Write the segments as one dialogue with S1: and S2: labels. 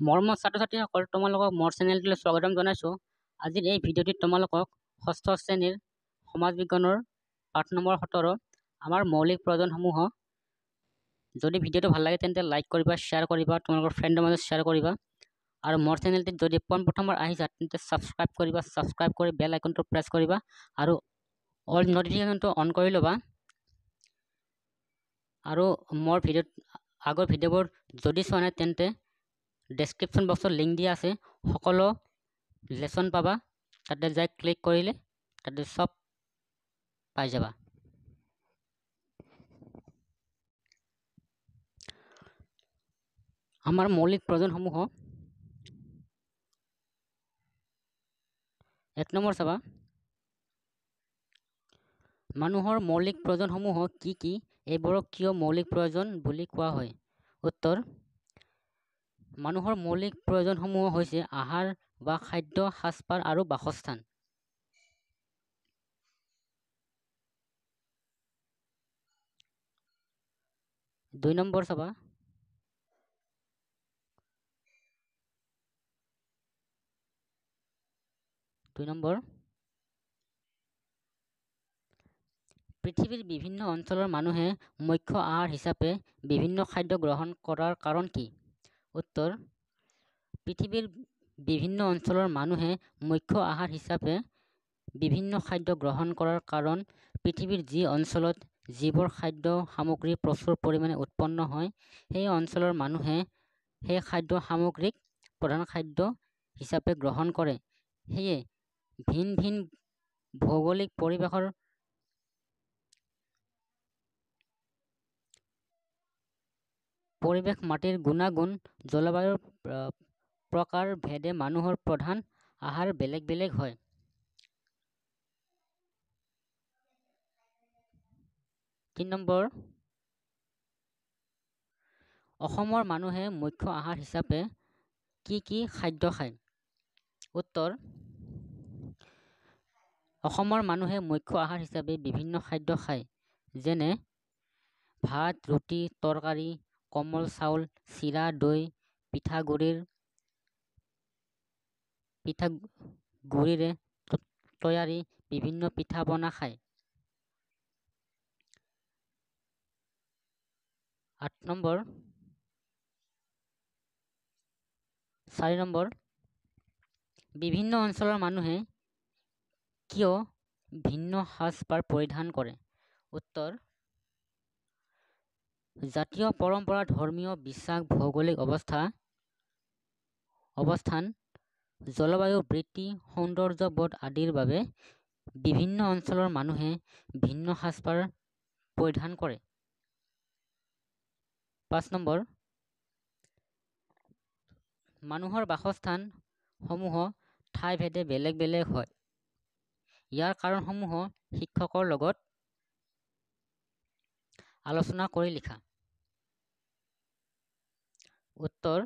S1: মৰমৰ ছাত্ৰ-ছাত্ৰীসকল, তোমালোকক মোৰ চেনেলটোলৈ স্বাগতম জনাইছোঁ। আজিৰ এই ভিডিঅ'টিত তোমালোকক ষষ্ঠ শ্ৰেণীৰ সমাজ বিজ্ঞানৰ পাঠ নম্বৰ 17 আমাৰ মৌলিক প্ৰয়োজনসমূহ। যদি ভিডিঅ'টো ভাল লাগে তেন্তে লাইক কৰিবা, শ্বেয়াৰ কৰিবা, তোমালোকৰ ফ্ৰেণ্ডৰ মাজত শ্বেয়াৰ কৰিবা। আৰু মোৰ চেনেলটিত যদি পোনপ্ৰথমবাৰ আহিছা তেন্তে ছাবস্ক্ৰাইব কৰিবা, ছাবস্ক্ৰাইব কৰি বেল আইকনটো প্ৰেছ কৰিবা আৰু অল নটিফিকেশ্যনটো অন কৰি ল'বা। আৰু মোৰ আগৰ ভিডিঅ'বোৰ যদি চোৱা নাই তেন্তে ডেছক্ৰিপশ্যন বক্সত লিংক দিয়া আছে, সকলো লেচন পাবা, তাতে যাই ক্লিক কৰিলে তাতে সব পাই যাবা। আমাৰ মৌলিক প্ৰয়োজনসমূহ 1 নম্বৰ চাবা, মানুহৰ মৌলিক প্ৰয়োজনসমূহ কি কি, এইবোৰক কিয় মৌলিক প্ৰয়োজন বুলি কোৱা হয়? উত্তৰ: মানুহৰ মৌলিক প্ৰয়োজনসমূহ হৈছে আহাৰ বা খাদ্য, সাজপাৰ আৰু বাসস্থান। দুই নম্বৰ চাবা, পৃথিৱীৰ বিভিন্ন অঞ্চলৰ মানুহে মুখ্য আহাৰ হিচাপে বিভিন্ন খাদ্য গ্ৰহণ কৰাৰ কাৰণ কি? উত্তৰ: পৃথিৱীৰ বিভিন্ন অঞ্চলৰ মানুহে মুখ্য আহাৰ হিচাপে বিভিন্ন খাদ্য গ্ৰহণ কৰাৰ কাৰণ পৃথিৱীৰ যি অঞ্চলত যিবোৰ খাদ্য সামগ্ৰী প্ৰচুৰ পৰিমাণে উৎপন্ন হয়, সেই অঞ্চলৰ মানুহে সেই খাদ্য সামগ্ৰীক প্ৰধান খাদ্য হিচাপে গ্ৰহণ কৰে। সেয়ে ভিন ভিন ভৌগোলিক পৰিৱেশৰ মাটিৰ গুণাগুণ, জলবায়ুৰ প্ৰকাৰ ভেদে মানুহৰ প্ৰধান আহাৰ বেলেগ বেলেগ হয়। 3 নম্বৰ, অসমৰ মানুহে মুখ্য আহাৰ হিচাপে কি কি খাদ্য খায়? উত্তৰ: অসমৰ মানুহে মুখ্য আহাৰ হিচাপে বিভিন্ন খাদ্য খায়, যেনে ভাত, ৰুটি, তৰকাৰী, কোমল চাউল, চিৰা, দৈ, পিঠাগুড়িৰে তৈয়াৰী বিভিন্ন পিঠা পনা খায়। 4 নম্বৰ, বিভিন্ন অঞ্চলৰ মানুহে কিয় ভিন্ন সাজ-পাৰ পৰিধান কৰে? উত্তৰ: জাতীয় পৰম্পৰা, ধৰ্মীয় বিশ্বাস, ভৌগোলিক অৱস্থান, জলবায়ু, বৃত্তি, সৌন্দৰ্যবোধ আদিৰ বাবে বিভিন্ন অঞ্চলৰ মানুহে ভিন্ন সাজ-পাৰ পৰিধান কৰে। 5 নম্বৰ, মানুহৰ বাসস্থান সমূহ ঠাইভেদে বেলেগ বেলেগ হয়। ইয়াৰ কাৰণসমূহ শিক্ষকৰ লগত আলোচনা কৰি লিখা। উত্তৰ: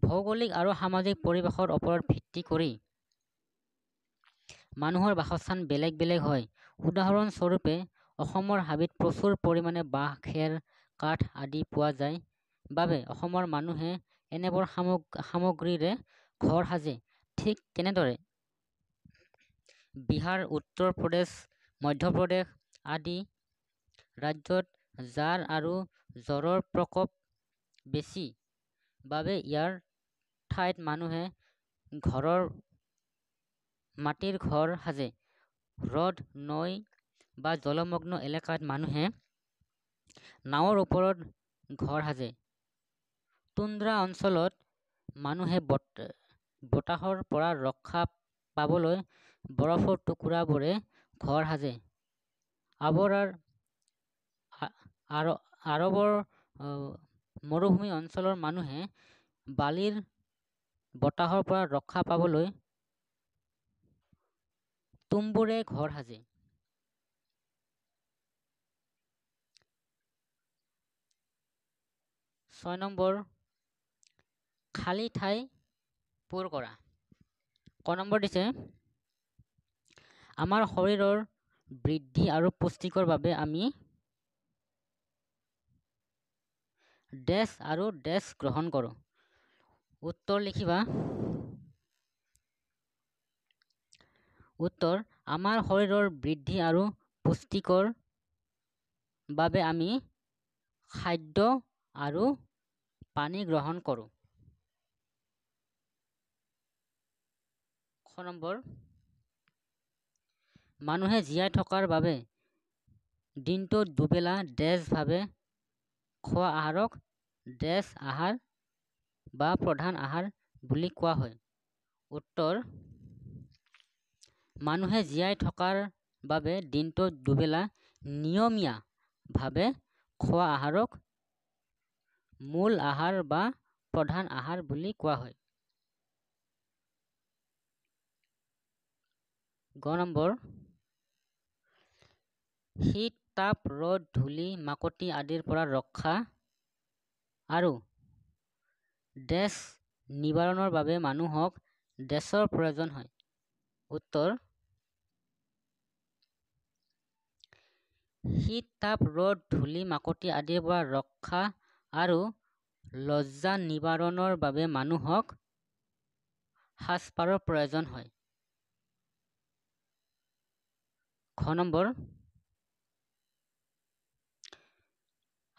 S1: ভৌগোলিক আৰু সামাজিক পৰিৱেশৰ ওপৰত ভিত্তি কৰি মানুহৰ বাসস্থান বেলেগ বেলেগ হয়। উদাহৰণ স্বৰূপে, অসমৰ হাবিত প্ৰচুৰ পৰিমাণে বাঁহ, খেৰ, কাঠ আদি পোৱা যায় বাবে অসমৰ মানুহে এনেবোৰ সামগ্ৰীৰে ঘৰ সাজে। ঠিক তেনেদৰে বিহাৰ, উত্তৰ প্ৰদেশ, মধ্যপ্ৰদেশ আদি ৰাজ্যত জাঁৰ আৰু জ্বৰৰ প্ৰকোপ বেছি বাবে ইয়াৰ ঠাইত মানুহে মাটিৰ ঘৰ সাজে। হ্ৰদ, নৈ বা জলমগ্ন এলেকাত মানুহে নাৱৰ ওপৰত ঘৰ সাজে। টুন্দ্ৰা অঞ্চলত মানুহে বতাহৰ পৰা ৰক্ষা পাবলৈ বৰফৰ টুকুৰাবোৰে ঘৰ সাজে। আৰৱৰ মৰুভূমি অঞ্চলৰ মানুহে বালিৰ বতাহৰ পৰা ৰক্ষা পাবলৈ তুম্বুৰে ঘৰ সাজে। 6 নম্বৰ, খালী ঠাই পূৰ কৰা। ক নম্বৰ দিছে, আমাৰ শৰীৰৰ বৃদ্ধি আৰু পুষ্টিকৰ বাবে আমি ডেছ আৰু ডেছ গ্ৰহণ কৰোঁ। উত্তৰ লিখিবা। উত্তৰ, আমাৰ শৰীৰৰ বৃদ্ধি আৰু পুষ্টিকৰ বাবে আমি খাদ্য আৰু পানী গ্ৰহণ কৰোঁ। খ নম্বৰ, মানুহে জীয়াই থকাৰ বাবে দিনটোত দুবেলা ডেছভাৱে খোৱা আহাৰক ডেছ আহাৰ বা প্ৰধান আহাৰ বুলি কোৱা হয়। উত্তৰ, মানুহে জীয়াই থকাৰ বাবে দিনটোত দুবেলা নিয়মীয়াভাৱে খোৱা আহাৰক মূল আহাৰ বা প্ৰধান আহাৰ বুলি কোৱা হয়। গ নম্বৰ, শীত, তাপ, ৰ'দ, ধূলি, মাকতি আদিৰ পৰা ৰক্ষা আৰু ডেছ নিবাৰণৰ বাবে মানুহক ডেছৰ প্ৰয়োজন হয়। উত্তৰ, শীত, তাপ, ৰ'দ, ধূলি, মাকতি আদিৰ পৰা ৰক্ষা আৰু লজ্জা নিবাৰণৰ বাবে মানুহক সাজপাৰৰ প্ৰয়োজন হয়। খ নম্বৰ,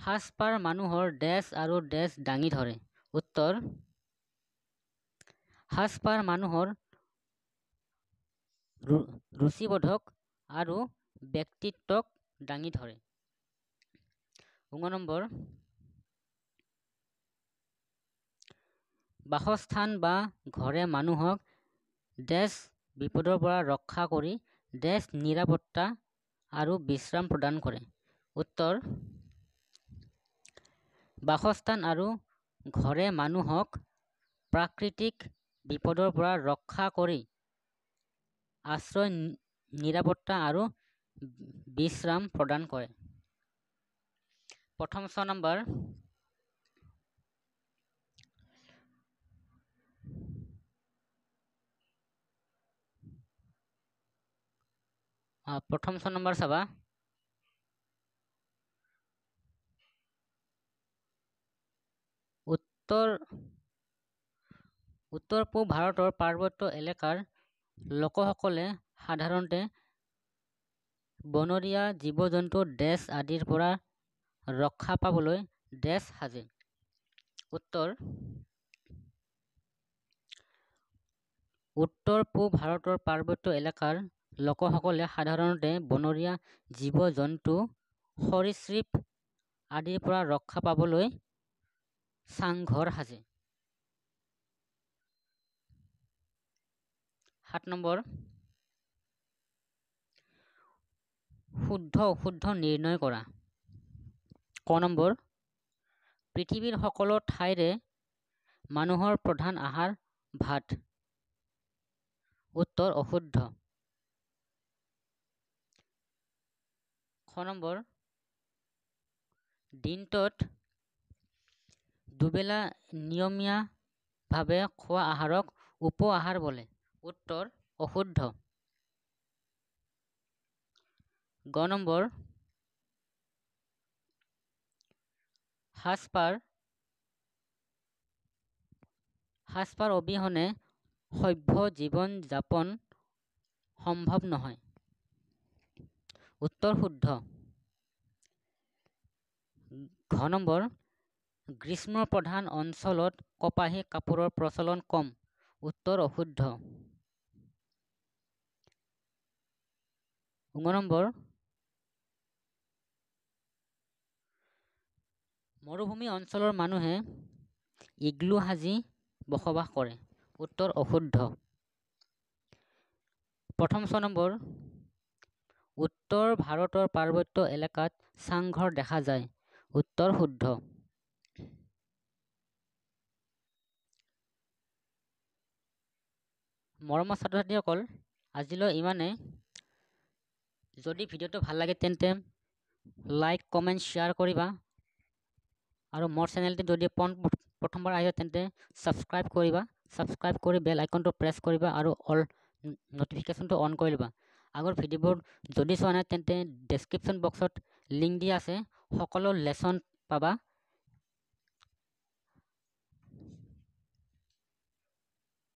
S1: সাজপাৰ মানুহৰ ডেছ আৰু ডেছ দাঙি ধৰে। উত্তৰ, সাজপাৰ মানুহৰ ৰুচিবোধক আৰু ব্যক্তিত্বক দাঙি ধৰে। ঙ নম্বৰ, বাসস্থান বা ঘৰে মানুহক ডেছ বিপদৰ পৰা ৰক্ষা কৰি ডেছ নিৰাপত্তা আৰু বিশ্ৰাম প্ৰদান কৰে। উত্তৰ, বাসস্থান আৰু ঘৰে মানুহক প্ৰাকৃতিক বিপদৰ পৰা ৰক্ষা কৰি আশ্ৰয়, নিৰাপত্তা আৰু বিশ্ৰাম প্ৰদান কৰে। প্ৰথম 6 নম্বৰ, চাবা। উত্তৰ-পূব ভাৰতৰ পাৰ্বত্য এলেকাৰ লোকসকলে সাধাৰণতে বনৰীয়া জীৱ-জন্তু ডেছ আদিৰ পৰা ৰক্ষা পাবলৈ ডেছ সাজে। উত্তৰ, উত্তৰ-পূব ভাৰতৰ পাৰ্বত্য এলেকাৰ লোকসকলে সাধাৰণতে বনৰীয়া জীৱ-জন্তু, সৰীসৃপ আদিৰ পৰা ৰক্ষা পাবলৈ চাংঘৰ সাজে। 7 নম্বৰ, শুদ্ধ অশুদ্ধ নিৰ্ণয় কৰা। ক নম্বৰ, পৃথিৱীৰ সকলো ঠাইৰে মানুহৰ প্ৰধান আহাৰ ভাত। উত্তৰ, অশুদ্ধ। খ নম্বৰ, দিনটোত দুবেলা নিয়মীয়াভাৱে খোৱা আহাৰক উপআহাৰ বোলে। উত্তৰ, অশুদ্ধ। গ নম্বৰ, সাজপাৰ অবিহনে সভ্য জীৱন যাপন সম্ভৱ নহয়। উত্তৰ, শুদ্ধ। ঘ নম্বৰ, গ্ৰীষ্মপ্ৰধান অঞ্চলত কপাহী কাপোৰৰ প্ৰচলন কম। উত্তৰ, অশুদ্ধ। ঙ নম্বৰ, মৰুভূমি অঞ্চলৰ মানুহে ইগ্লু সাজি বসবাস কৰে। উত্তৰ, অশুদ্ধ। প্ৰথম 6 নম্বৰ, উত্তৰ ভাৰতৰ পাৰ্বত্য এলেকাত চাংঘৰ দেখা যায়। উত্তৰ, শুদ্ধ। মৰমৰ ছাত্ৰ-ছাত্ৰীসকল, আজিলৈ ইমানে। যদি ভিডিঅ'টো ভাল লাগে তেন্তে লাইক, কমেণ্ট, শ্বেয়াৰ কৰিবা আৰু মোৰ চেনেলটি যদি প্ৰথমবাৰ আহিছে তেন্তে ছাবস্ক্ৰাইব কৰিবা। ছাবস্ক্ৰাইব কৰি বেল আইকনটো প্ৰেছ কৰিবা আৰু অল নটিফিকেশ্যনটো অন কৰি ল'বা। আগৰ ভিডিঅ'বোৰ যদি চোৱা নাই তেন্তে ডেছক্ৰিপশ্যন বক্সত লিংক দিয়া আছে। সকলো লেচন পাবা।